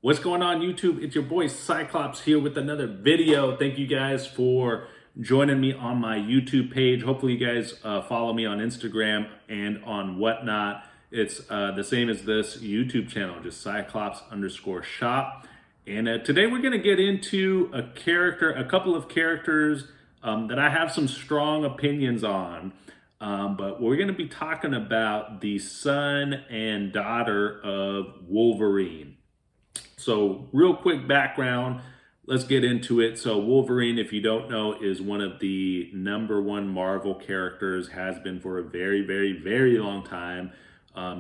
What's going on, YouTube? It's your boy Cyclops here with another video. Thank you guys for joining me on my YouTube page. Hopefully you guys follow me on Instagram and on whatnot. It's the same as this YouTube channel, just Cyclops_shop. And today we're going to get into a couple of characters that I have some strong opinions on. But we're going to be talking about the son and daughter of Wolverine. So real quick background, let's get into it. So Wolverine, if you don't know, is one of the #1 Marvel characters, has been for a very, very, very long time.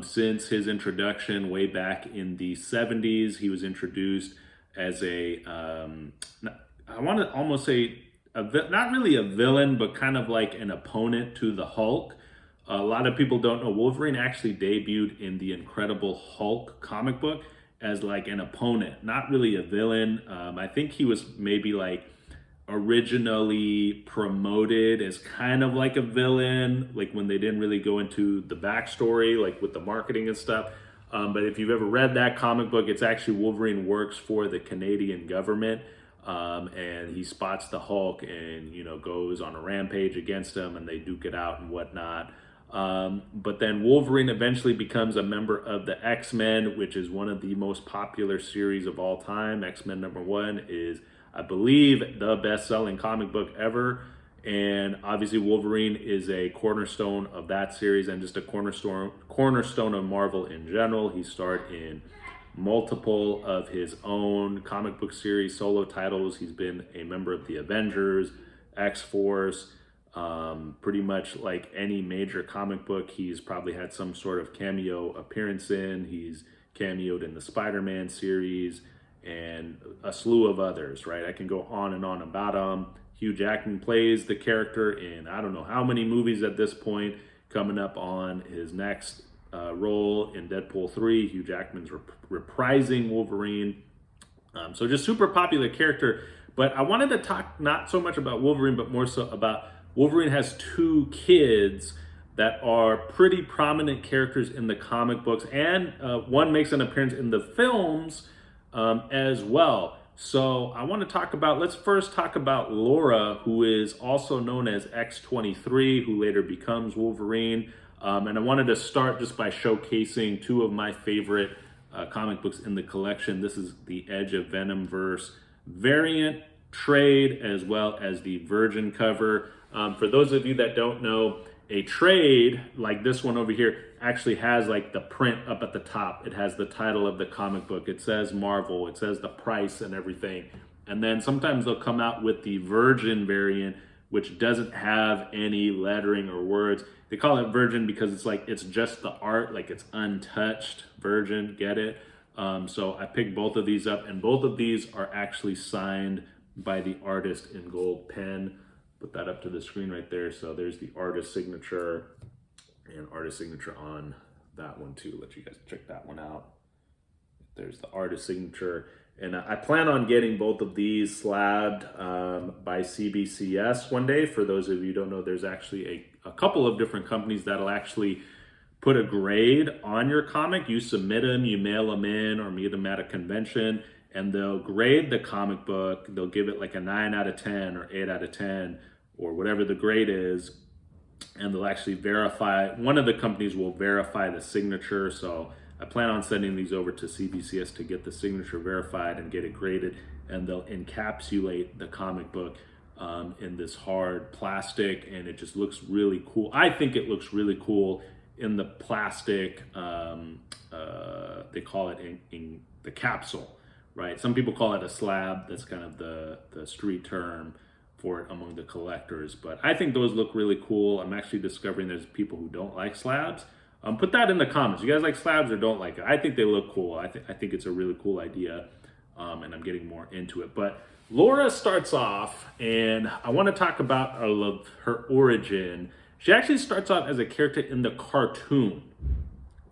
Since his introduction way back in the 70s, he was introduced as I want to almost say, not really a villain, but kind of like an opponent to the Hulk. A lot of people don't know Wolverine actually debuted in the Incredible Hulk comic book as like an opponent, not really a villain. I think he was maybe like originally promoted as kind of like a villain, like when they didn't really go into the backstory, like with the marketing and stuff. But if you've ever read that comic book, it's actually Wolverine works for the Canadian government. And he spots the Hulk and, goes on a rampage against him and they duke it out and whatnot. But then Wolverine eventually becomes a member of the X-Men, which is one of the most popular series of all time. X-Men #1 is, I believe, the best-selling comic book ever. And obviously Wolverine is a cornerstone of that series and just a cornerstone of Marvel in general. He starred in multiple of his own comic book series, solo titles. He's been a member of the Avengers, X-Force, pretty much like any major comic book he's probably had some sort of cameo appearance in. He's cameoed in the Spider-Man series and a slew of others, right? I can go on and on about him. Hugh Jackman plays the character in I don't know how many movies at this point, coming up on his next role in Deadpool 3. Hugh Jackman's reprising Wolverine. So just super popular character. But I wanted to talk not so much about Wolverine, but more so about Wolverine has two kids that are pretty prominent characters in the comic books, and one makes an appearance in the films as well. So I want to let's first talk about Laura, who is also known as X-23, who later becomes Wolverine. And I wanted to start just by showcasing two of my favorite comic books in the collection. This is the Edge of Venomverse variant trade, as well as the Virgin cover. For those of you that don't know, a trade like this one over here actually has like the print up at the top. It has the title of the comic book. It says Marvel. It says the price and everything. And then sometimes they'll come out with the Virgin variant, which doesn't have any lettering or words. They call it Virgin because it's just the art, like it's untouched Virgin, get it? So I picked both of these up, and both of these are actually signed by the artist in gold pen. Put that up to the screen right there. So there's the artist signature and artist signature on that one too. Let you guys check that one out. There's the artist signature. And I plan on getting both of these slabbed by CBCS one day. For those of you who don't know, there's actually a couple of different companies that'll actually put a grade on your comic. You submit them, you mail them in, or meet them at a convention, and they'll grade the comic book. They'll give it like a 9 out of 10 or 8 out of 10 or whatever the grade is. And they'll actually verify, one of the companies will verify the signature. So I plan on sending these over to CBCS to get the signature verified and get it graded. And they'll encapsulate the comic book in this hard plastic. And it just looks really cool. I think it looks really cool in the plastic, they call it in the capsule, right? Some people call it a slab. That's kind of the street term for it among the collectors. But I think those look really cool. I'm actually discovering there's people who don't like slabs. Put that in the comments. You guys like slabs or don't like it? I think they look cool. I think it's a really cool idea, and I'm getting more into it. But Laura starts off, and I want to talk about her origin. She actually starts off as a character in the cartoon.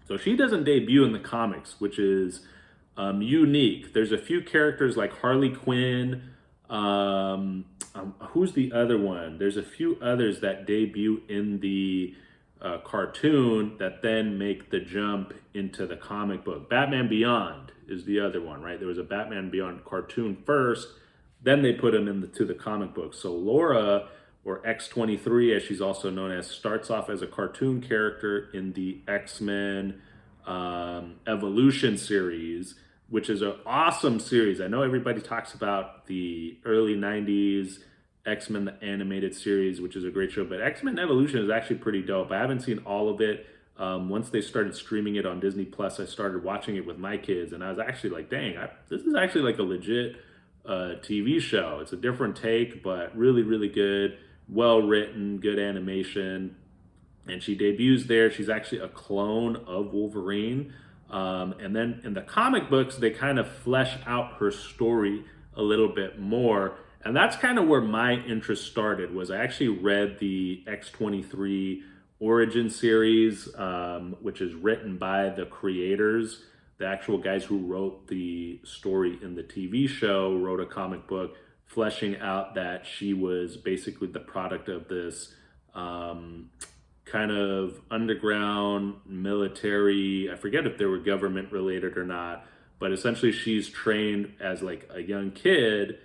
So she doesn't debut in the comics, which is unique. There's a few characters like Harley Quinn. Who's the other one? There's a few others that debut in the cartoon that then make the jump into the comic book. Batman Beyond is the other one, right? There was a Batman Beyond cartoon first, then they put him into the comic book. So Laura, or X-23 as she's also known as, starts off as a cartoon character in the X-Men Evolution series, which is an awesome series. I know everybody talks about the early 90s X-Men the animated series, which is a great show, but X-Men Evolution is actually pretty dope. I haven't seen all of it. Once they started streaming it on Disney Plus, I started watching it with my kids, and I was actually like, dang, this is actually like a legit TV show. It's a different take, but really, really good, well written, good animation. And she debuts there. She's actually a clone of Wolverine. And then in the comic books, they kind of flesh out her story a little bit more. And that's kind of where my interest started, was I actually read the X-23 origin series, which is written by the creators, the actual guys who wrote the story in the TV show, wrote a comic book fleshing out that she was basically the product of this kind of underground military, I forget if they were government related or not, but essentially she's trained as like a young kid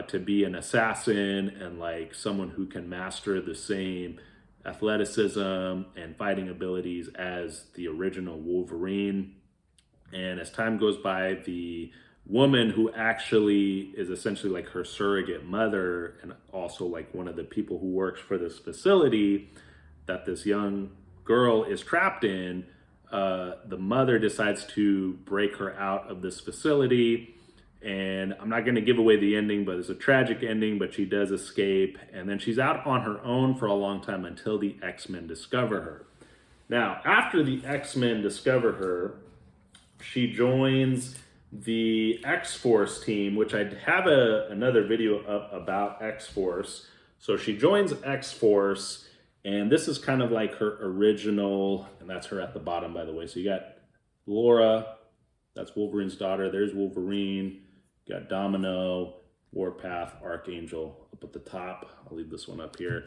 to be an assassin and like someone who can master the same athleticism and fighting abilities as the original Wolverine. And as time goes by, the woman who actually is essentially like her surrogate mother and also like one of the people who works for this facility that this young girl is trapped in, the mother decides to break her out of this facility. And I'm not going to give away the ending, but it's a tragic ending, but she does escape. And then she's out on her own for a long time until the X-Men discover her. Now, after the X-Men discover her, she joins the X-Force team, which I have another video up about X-Force. So she joins X-Force, and this is kind of like her original, and that's her at the bottom, by the way. So you got Laura, that's Wolverine's daughter. There's Wolverine. You got Domino, Warpath, Archangel up at the top. I'll leave this one up here.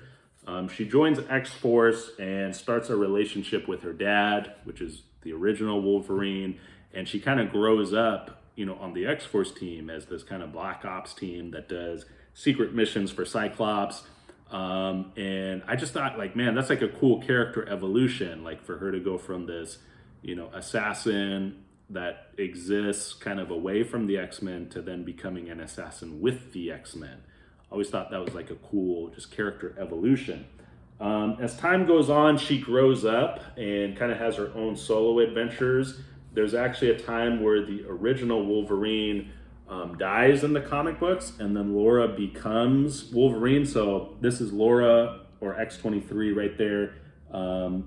She joins X-Force and starts a relationship with her dad, which is the original Wolverine. And she kind of grows up, you know, on the X-Force team as this kind of Black Ops team that does secret missions for Cyclops. And I just thought, like, man, that's like a cool character evolution, like for her to go from this, you know, assassin that exists kind of away from the X-Men to then becoming an assassin with the X-Men. I always thought that was like a cool just character evolution. As time goes on, she grows up and kind of has her own solo adventures. There's actually a time where the original Wolverine dies in the comic books, and then Laura becomes Wolverine. So this is Laura, or X-23 right there,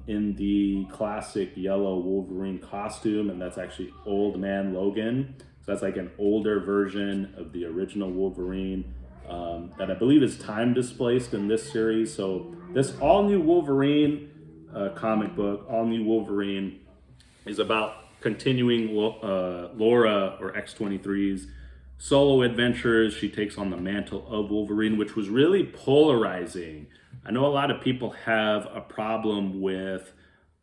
in the classic yellow Wolverine costume, and that's actually Old Man Logan. So that's like an older version of the original Wolverine that I believe is time displaced in this series. So this all new Wolverine comic book, all new Wolverine, is about continuing Laura, or X-23's solo adventures. She takes on the mantle of Wolverine, which was really polarizing. I know a lot of people have a problem with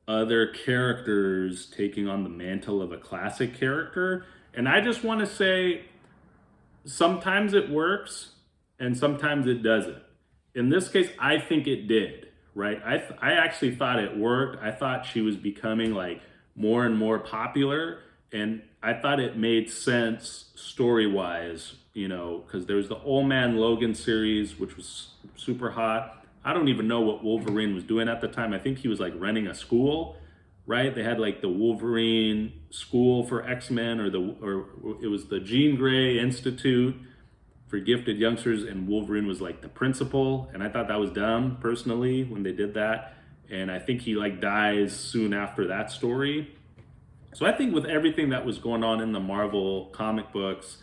other characters taking on the mantle of a classic character. And I just want to say, sometimes it works and sometimes it doesn't. In this case, I think it did, right? I actually thought it worked. I thought she was becoming like more and more popular, and I thought it made sense story-wise, you know, because there was the Old Man Logan series, which was super hot. I don't even know what Wolverine was doing at the time. I think he was like running a school, right? They had like the Wolverine School for X-Men, or it was the Jean Grey Institute for Gifted Youngsters, and Wolverine was like the principal. And I thought that was dumb personally when they did that. And I think he like dies soon after that story. So I think with everything that was going on in the Marvel comic books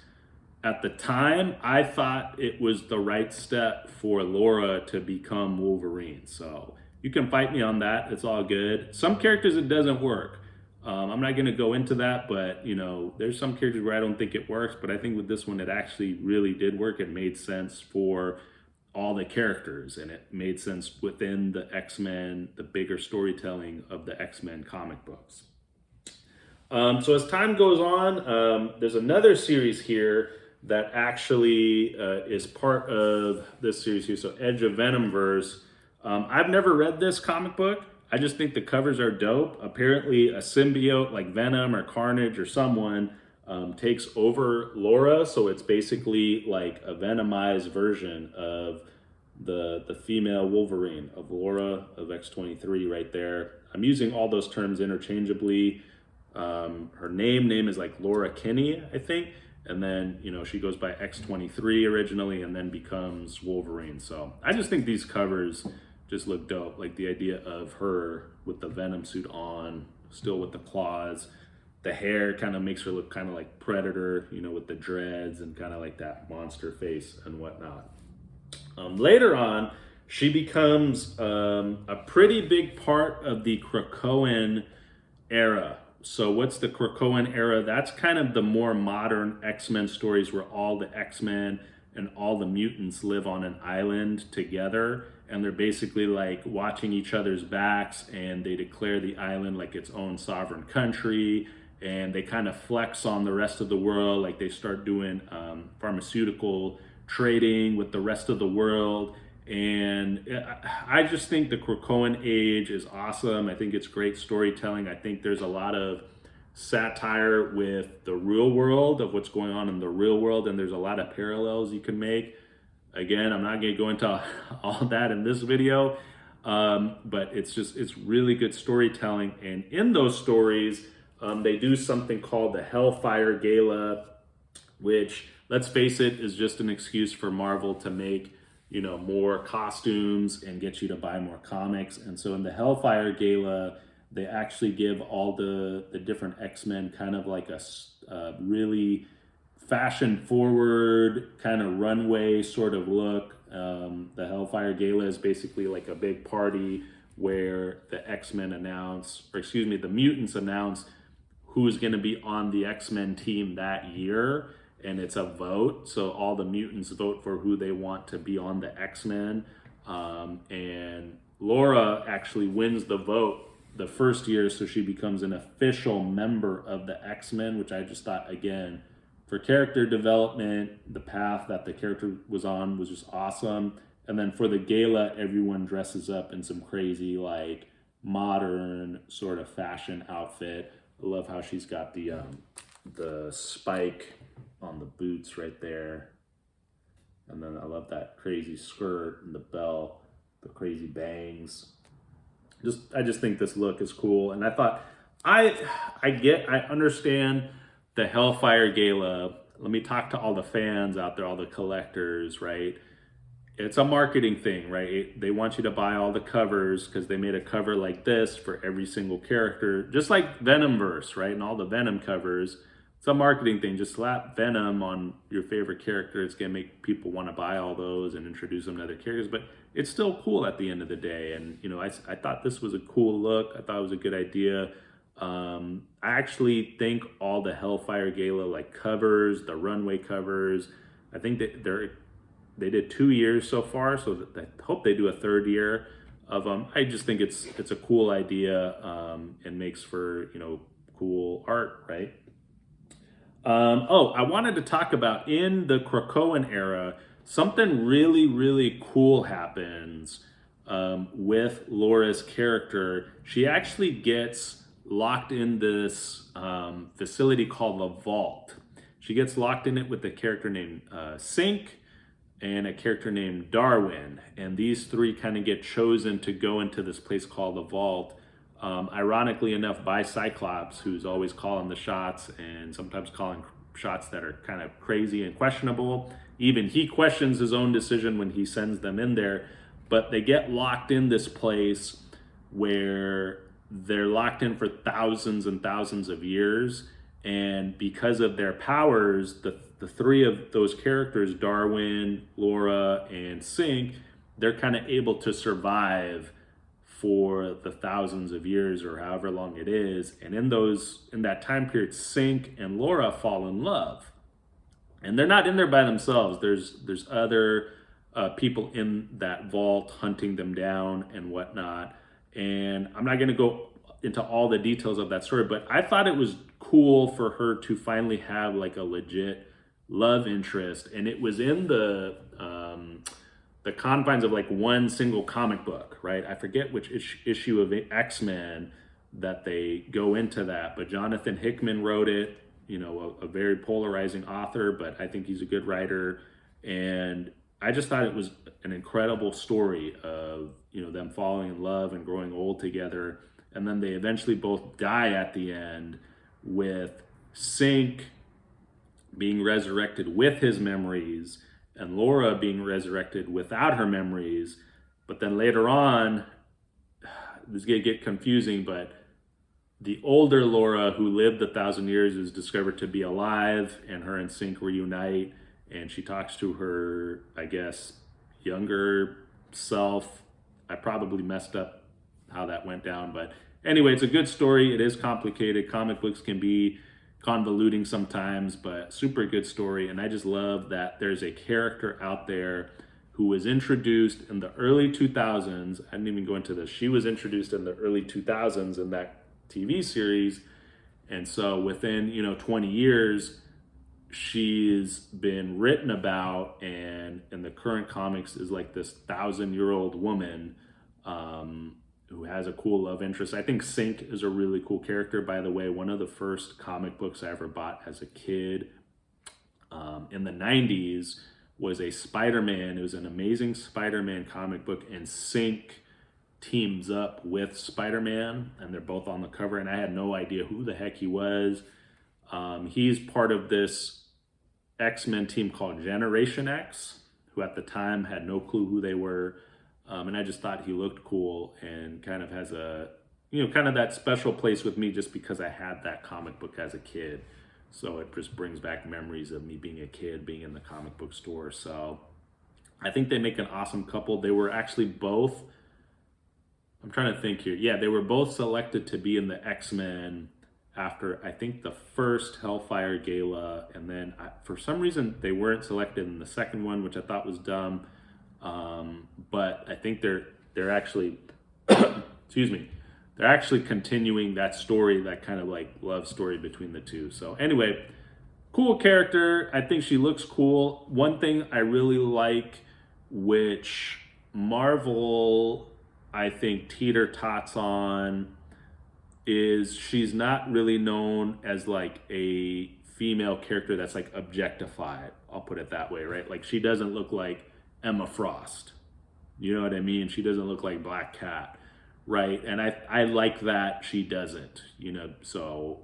at the time, I thought it was the right step for Laura to become Wolverine. So you can fight me on that. It's all good. Some characters it doesn't work. I'm not going to go into that, but you know, there's some characters where I don't think it works. But I think with this one, it actually really did work. It made sense for all the characters, and it made sense within the X-Men, the bigger storytelling of the X-Men comic books. So as time goes on, there's another series here that actually is part of this series here. So Edge of Venomverse. I've never read this comic book. I just think the covers are dope. Apparently a symbiote like Venom or Carnage or someone takes over Laura. So it's basically like a venomized version of the female Wolverine, of Laura, of X-23 right there. I'm using all those terms interchangeably. Her name is like Laura Kinney, I think. And then, you know, she goes by X-23 originally and then becomes Wolverine. So I just think these covers just look dope. Like the idea of her with the Venom suit on, still with the claws. The hair kind of makes her look kind of like Predator, you know, with the dreads and kind of like that monster face and whatnot. Later on, she becomes a pretty big part of the Krakoan era. So what's the Krakoan era? That's kind of the more modern X-Men stories where all the X-Men and all the mutants live on an island together, and they're basically like watching each other's backs, and they declare the island like its own sovereign country, and they kind of flex on the rest of the world. Like they start doing pharmaceutical trading with the rest of the world. And I just think the Krakoan age is awesome. I think it's great storytelling. I think there's a lot of satire with the real world, of what's going on in the real world, and there's a lot of parallels you can make. Again, I'm not going to go into all that in this video, but it's really good storytelling. And in those stories, they do something called the Hellfire Gala, which, let's face it, is just an excuse for Marvel to make, you know, more costumes and get you to buy more comics. And so in the Hellfire Gala, they actually give all the different X-Men kind of like a really fashion forward kind of runway sort of look. The Hellfire Gala is basically like a big party where the X-Men the mutants announce who's going to be on the X-Men team that year. And it's a vote, so all the mutants vote for who they want to be on the X-Men. And Laura actually wins the vote the first year, so she becomes an official member of the X-Men, which I just thought, again, for character development, the path that the character was on was just awesome. And then for the gala, everyone dresses up in some crazy, like, modern sort of fashion outfit. I love how she's got the spike on the boots right there, and then I love that crazy skirt and the belt, the crazy bangs. I just think this look is cool, and I thought I understand the Hellfire Gala. Let me talk to all the fans out there, all the collectors, right? It's a marketing thing, right? They want you to buy all the covers because they made a cover like this for every single character, just like Venomverse, right? And all the Venom covers. It's a marketing thing. Just slap Venom on your favorite character. It's going to make people want to buy all those and introduce them to other characters. But it's still cool at the end of the day. And, you know, I thought this was a cool look. I thought it was a good idea. I actually think all the Hellfire Gala, like, covers, the runway covers, I think that they did 2 years so far. So I hope they do a third year of them. I just think it's a cool idea and makes for, you know, cool art, right? I wanted to talk about, in the Krakoan era, something really, really cool happens with Laura's character. She actually gets locked in this facility called the Vault. She gets locked in it with a character named Sink and a character named Darwin. And these three kind of get chosen to go into this place called the Vault. Ironically enough, by Cyclops, who's always calling the shots and sometimes calling shots that are kind of crazy and questionable. Even he questions his own decision when he sends them in there. But they get locked in this place where they're locked in for thousands and thousands of years. And because of their powers, the three of those characters, Darwin, Laura, and Sink, they're kind of able to survive for the thousands of years or however long it is. And in that time period, Sink and Laura fall in love. And they're not in there by themselves. There's other people in that vault, hunting them down and whatnot. And I'm not going to go into all the details of that story, but I thought it was cool for her to finally have like a legit love interest, and it was in the confines of like one single comic book, right? I forget which issue of X-Men that they go into that, but Jonathan Hickman wrote it. You know, a very polarizing author, but I think he's a good writer. And I just thought it was an incredible story of, you know, them falling in love and growing old together. And then they eventually both die at the end, with Sync being resurrected with his memories and Laura being resurrected without her memories. But then later on, this is going to get confusing, but the older Laura, who lived 1,000 years, is discovered to be alive, and her and Sync reunite, and she talks to her, I guess, younger self. I probably messed up how that went down, but anyway, it's a good story. It is complicated. Comic books can be convoluting sometimes, but super good story. And I just love that there's a character out there who was introduced in the early 2000s. I didn't even go into this. She was introduced in the early 2000s in that TV series. And so within, 20 years, she's been written about, and in the current comics is like this 1,000-year-old woman who has a cool love interest. I think Sync is a really cool character. By the way, one of the first comic books I ever bought as a kid in the 90s was a Spider-Man. It was an Amazing Spider-Man comic book, and Sync teams up with Spider-Man, and they're both on the cover, and I had no idea who the heck he was. He's part of this X-Men team called Generation X, who at the time had no clue who they were, and I just thought he looked cool and kind of has a, kind of that special place with me just because I had that comic book as a kid. So it just brings back memories of me being a kid, being in the comic book store. So I think they make an awesome couple. They were actually both, I'm trying to think here. Yeah, they were both selected to be in the X-Men after, I think, the first Hellfire Gala. And then for some reason, they weren't selected in the second one, which I thought was dumb. But I think they're actually, excuse me, they're actually continuing that story, that kind of like love story between the two. So anyway, cool character. I think she looks cool. One thing I really like, which Marvel, I think, teeter-tots on, is she's not really known as like a female character that's like objectified. I'll put it that way, right? Like she doesn't look like Emma Frost. You know what I mean? She doesn't look like Black Cat, right? And I like that she doesn't, so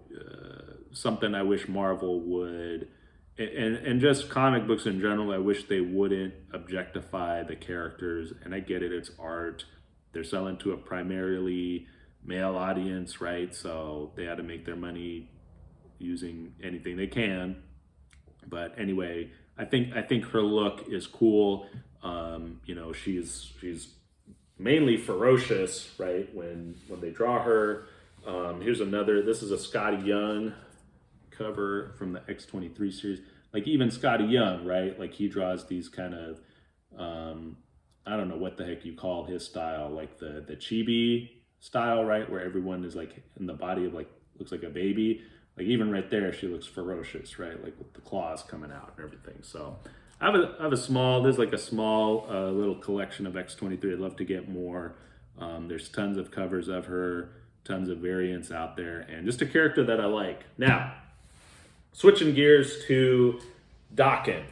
something I wish Marvel would, and just comic books in general, I wish they wouldn't objectify the characters. And I get it, it's art. They're selling to a primarily male audience, right? So they had to make their money using anything they can. But anyway, I think her look is cool. She's mainly ferocious, right? When they draw her. Here's another. This is a Scotty Young cover from the X-23 series. Like even Scotty Young, right? Like he draws these kind of, I don't know what the heck you call his style, like the chibi style, right? Where everyone is like in the body of like, looks like a baby. Like even right there, she looks ferocious, right? Like with the claws coming out and everything. So I have a small, there's like a small little collection of X-23. I'd love to get more. There's tons of covers of her, tons of variants out there, and just a character that I like. Now, switching gears to Daken,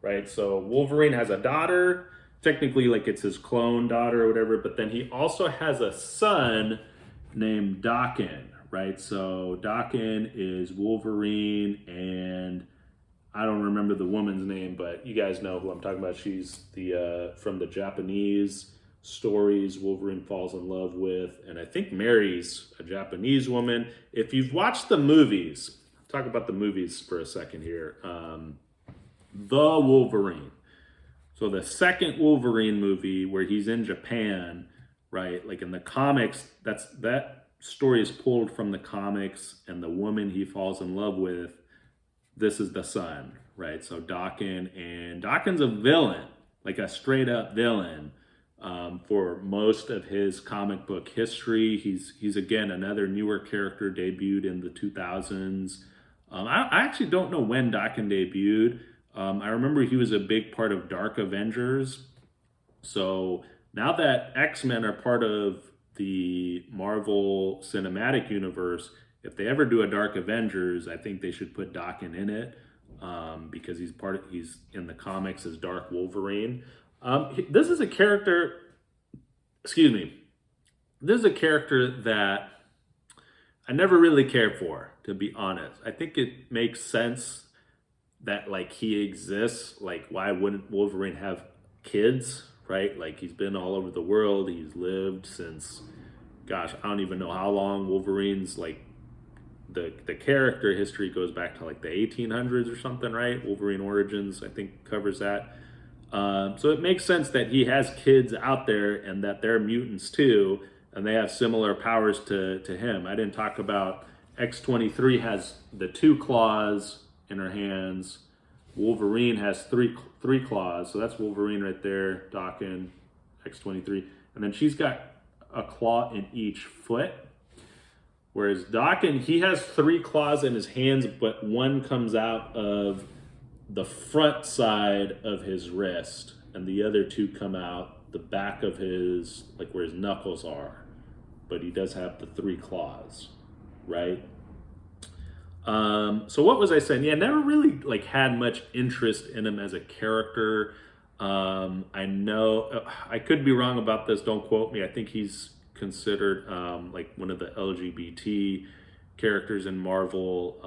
right? So Wolverine has a daughter, technically like it's his clone daughter or whatever, but then he also has a son named Daken, right? So Daken is Wolverine, and I don't remember the woman's name, but you guys know who I'm talking about. She's the from the Japanese stories Wolverine falls in love with, and I think marries a Japanese woman. If you've watched the movies, talk about the movies for a second here. The Wolverine. So the second Wolverine movie where he's in Japan, right? Like in the comics, that story is pulled from the comics, and the woman he falls in love with, this is the son, right? So Daken, and Daken's a villain, like a straight up villain for most of his comic book history. He's again another newer character, debuted in the 2000s. I actually don't know when Daken debuted. I remember he was a big part of Dark Avengers. So now that X-Men are part of the Marvel Cinematic Universe, if they ever do a Dark Avengers, I think they should put Daken in it because he's in the comics as Dark Wolverine. This is a character, excuse me, this is a character that I never really cared for, to be honest. I think it makes sense that like he exists. Like, why wouldn't Wolverine have kids, right? Like, he's been all over the world. He's lived since, gosh, I don't even know how long. Wolverine's like the character history goes back to like the 1800s or something, right? Wolverine Origins, I think, covers that. So it makes sense that he has kids out there and that they're mutants too, and they have similar powers to him. I didn't talk about X-23 has the 2 claws in her hands. Wolverine has three claws, so that's Wolverine right there, Daken, X-23. And then she's got a claw in each foot. Whereas Daken, he has 3 claws in his hands, but one comes out of the front side of his wrist, and the other 2 come out the back of his, like where his knuckles are. But he does have the 3 claws, right? So what was I saying? Yeah, never really like had much interest in him as a character. I know I could be wrong about this. Don't quote me. I think he's considered like one of the LGBT characters in Marvel,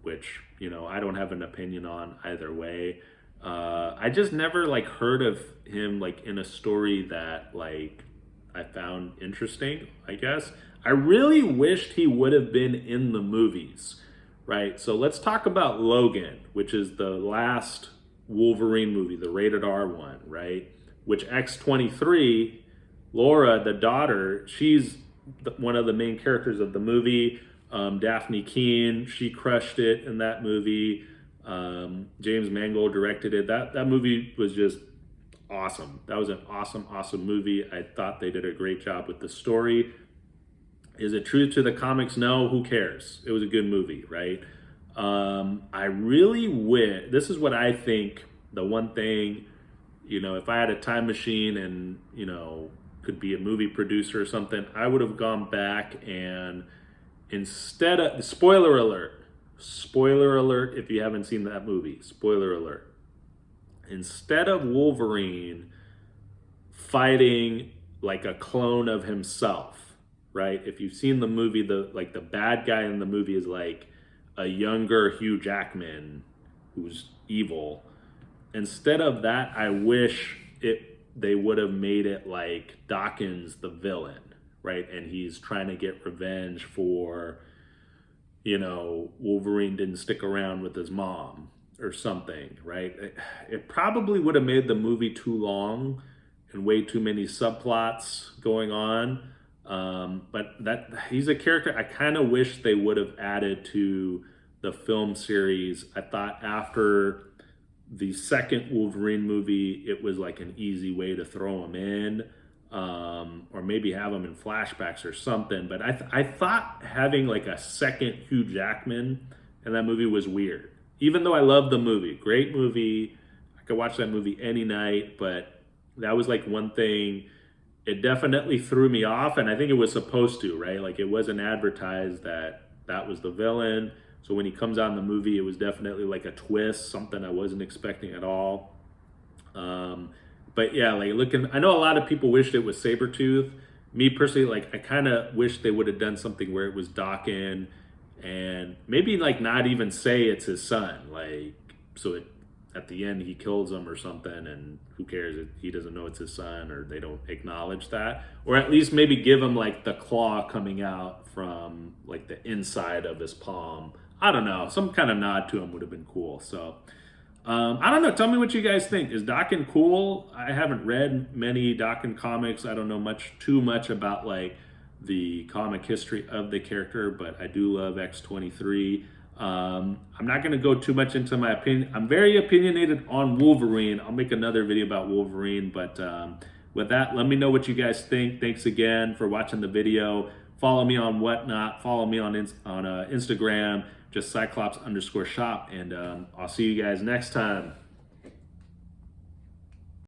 which, you know, I don't have an opinion on either way. I just never like heard of him like in a story that like I found interesting, I guess. I really wished he would have been in the movies, right? So let's talk about Logan, which is the last Wolverine movie, the rated R one, right? Which X-23, Laura, the daughter, she's one of the main characters of the movie. Daphne Keane, she crushed it in that movie. James Mangold directed it. That movie was just awesome. That was an awesome movie. I thought they did a great job with the story. Is it true to the comics? No, who cares? It was a good movie, right? I really wish, this is what I think, the one thing, you know, if I had a time machine and, you know, could be a movie producer or something, I would have gone back and instead of, spoiler alert if you haven't seen that movie, spoiler alert, instead of Wolverine fighting like a clone of himself, right? If you've seen the movie, the bad guy in the movie is like a younger Hugh Jackman who's evil. Instead of that, I wish they would have made it like Daken's the villain, right? And he's trying to get revenge for, you know, Wolverine didn't stick around with his mom or something, right? It probably would have made the movie too long and way too many subplots going on. But that he's a character I kind of wish they would have added to the film series. I thought after the second Wolverine movie, it was like an easy way to throw him in, or maybe have him in flashbacks or something. But I thought having like a second Hugh Jackman in that movie was weird. Even though I love the movie, great movie, I could watch that movie any night, but that was like one thing. It definitely threw me off, and I think it was supposed to, right? Like, it wasn't advertised that was the villain. So when he comes out in the movie, it was definitely like a twist, something I wasn't expecting at all. But yeah, like I know a lot of people wished it was Sabretooth. Me personally, like, I kind of wish they would have done something where it was Daken and maybe like not even say it's his son. Like, so at the end he kills him or something, and who cares? He doesn't know it's his son, or they don't acknowledge that. Or at least maybe give him like the claw coming out from like the inside of his palm. I don't know. Some kind of nod to him would have been cool. So, I don't know. Tell me what you guys think. Is Daken cool? I haven't read many Daken comics. I don't know too much about like the comic history of the character, but I do love X-23. I'm not going to go too much into my opinion. I'm very opinionated on Wolverine. I'll make another video about Wolverine, but with that, let me know what you guys think. Thanks again for watching the video. Follow me on Whatnot. Follow me on Instagram, just Cyclops_shop, and I'll see you guys next time.